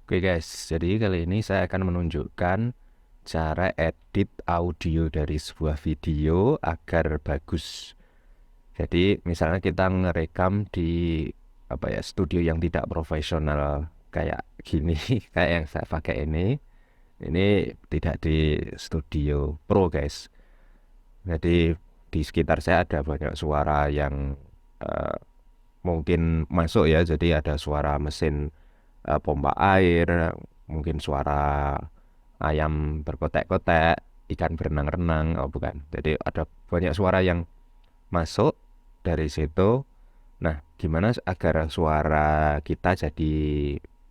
Oke guys, jadi kali ini saya akan menunjukkan cara edit audio dari sebuah video agar bagus. Jadi misalnya kita ngerekam di studio yang tidak profesional kayak gini, kayak yang saya pakai ini tidak di studio pro guys. Jadi di sekitar saya ada banyak suara yang eh, mungkin masuk ya, jadi ada suara mesin pompa air, mungkin suara ayam berkotek-kotek, ikan berenang-renang, oh bukan. Jadi ada banyak suara yang masuk dari situ. Nah, gimana agar suara kita jadi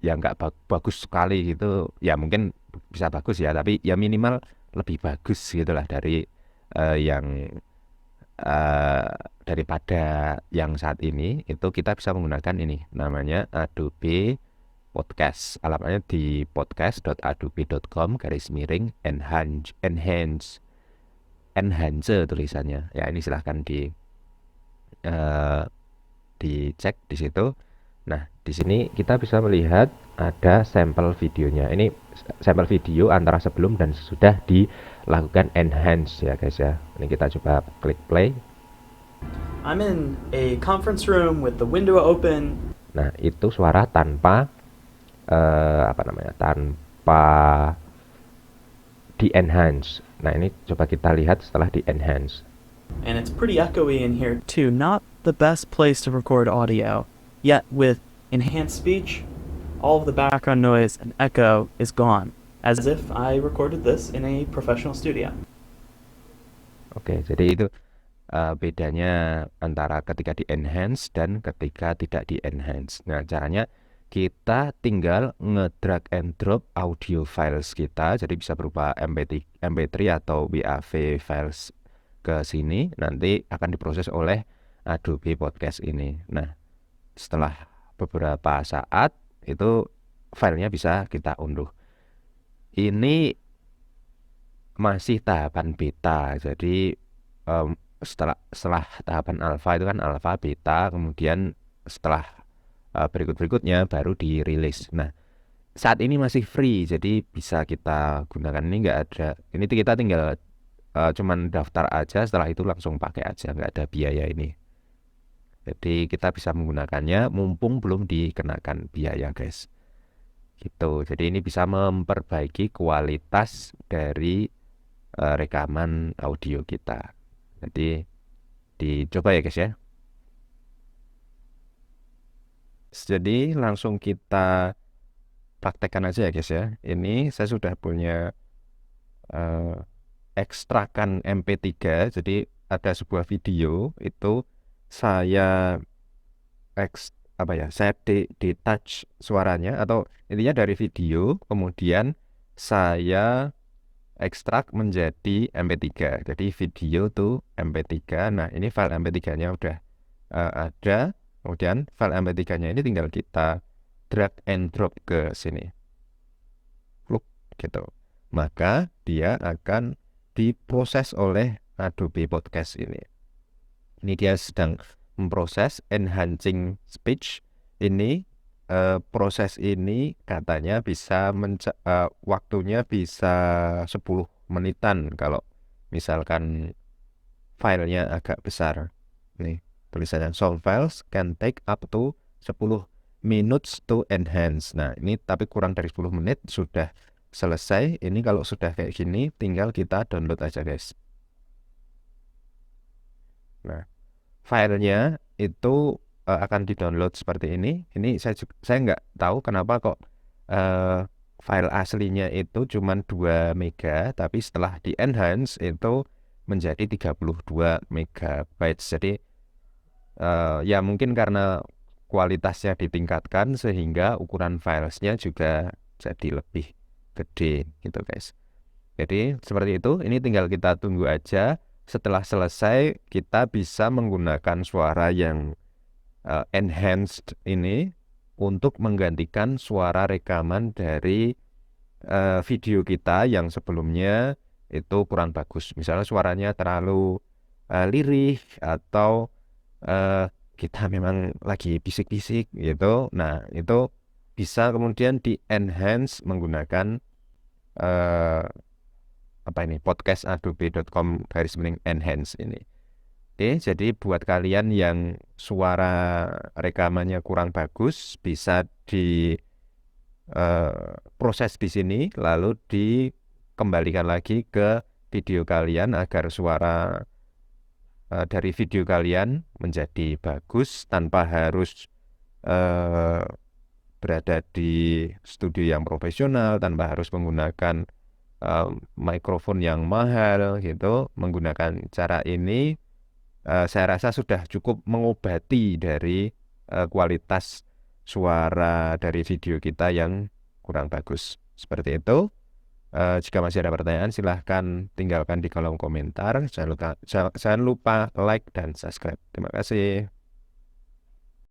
ya nggak bagus sekali gitu? Ya mungkin bisa bagus ya, tapi ya minimal lebih bagus gitulah dari yang eh, daripada yang saat ini. Itu kita bisa menggunakan ini, namanya Adobe Podcast. Alamatnya di podcast.adobe.com/enhance tulisannya. Ya ini silahkan eh, dicek di situ. Nah, di sini kita bisa melihat ada sampel videonya. Ini sampel video antara sebelum dan sesudah dilakukan enhance ya guys ya. Ini kita coba klik play. I'm in a conference room with the window open. Nah, itu suara tanpa tanpa di enhance. Nah, ini coba kita lihat setelah di enhance. And it's pretty echoey in here too. Not the best place to record audio. Yet with enhanced speech, all of the background noise and echo is gone, as if I recorded this in a professional studio. Oke, jadi itu bedanya antara ketika di enhance dan ketika tidak di enhance. Nah, caranya kita tinggal ngedrag and drop audio files kita, jadi bisa berupa MP3 atau WAV files ke sini, nanti akan diproses oleh Adobe Podcast ini. Nah, setelah beberapa saat itu filenya bisa kita unduh. Ini masih tahapan beta, jadi setelah tahapan alpha itu kan alpha, beta, kemudian setelah berikutnya baru dirilis. Nah, saat ini masih free, jadi bisa kita gunakan. Ini nggak ada, ini kita tinggal cuman daftar aja, setelah itu langsung pakai aja, nggak ada biaya ini. Jadi kita bisa menggunakannya mumpung belum dikenakan biaya guys. Gitu. Jadi ini bisa memperbaiki kualitas dari rekaman audio kita. Jadi dicoba ya guys ya. Jadi langsung kita praktekkan aja ya guys ya. Ini saya sudah punya ekstrakan MP3. Jadi ada sebuah video itu saya saya detach suaranya, atau intinya dari video kemudian saya ekstrak menjadi MP3. Jadi video tuh MP3. Nah, ini file MP3-nya udah ada. Kemudian file MP3-nya ini tinggal kita drag and drop ke sini. Pluk gitu. Maka dia akan diproses oleh Adobe Podcast ini. Ini dia sedang memproses enhancing speech. Ini proses ini katanya bisa waktunya bisa 10 menitan kalau misalkan filenya agak besar. Nih, tulisannya some files can take up to 10 minutes to enhance. Nah, ini tapi kurang dari 10 menit sudah selesai. Ini kalau sudah kayak gini tinggal kita download aja, guys. Nah, filenya itu akan di-download seperti ini. Ini saya nggak tahu kenapa kok file aslinya itu cuma 2 mega, tapi setelah di-enhance itu menjadi 32 megabyte. Jadi ya mungkin karena kualitasnya ditingkatkan sehingga ukuran filesnya juga jadi lebih gede gitu guys. Jadi seperti itu, ini tinggal kita tunggu aja. Setelah selesai kita bisa menggunakan suara yang enhanced ini untuk menggantikan suara rekaman dari video kita yang sebelumnya itu kurang bagus. Misalnya suaranya terlalu lirih atau kita memang lagi bisik-bisik gitu. Nah, itu bisa kemudian di-enhance menggunakan podcast adobe.com/enhance ini. Oke, jadi buat kalian yang suara rekamannya kurang bagus, bisa proses di sini, lalu dikembalikan lagi ke video kalian agar suara dari video kalian menjadi bagus tanpa harus berada di studio yang profesional, tanpa harus menggunakan mikrofon yang mahal gitu. Menggunakan cara ini saya rasa sudah cukup mengobati dari kualitas suara dari video kita yang kurang bagus. Seperti itu. Jika masih ada pertanyaan, silahkan tinggalkan di kolom komentar. Jangan lupa like dan subscribe. Terima kasih.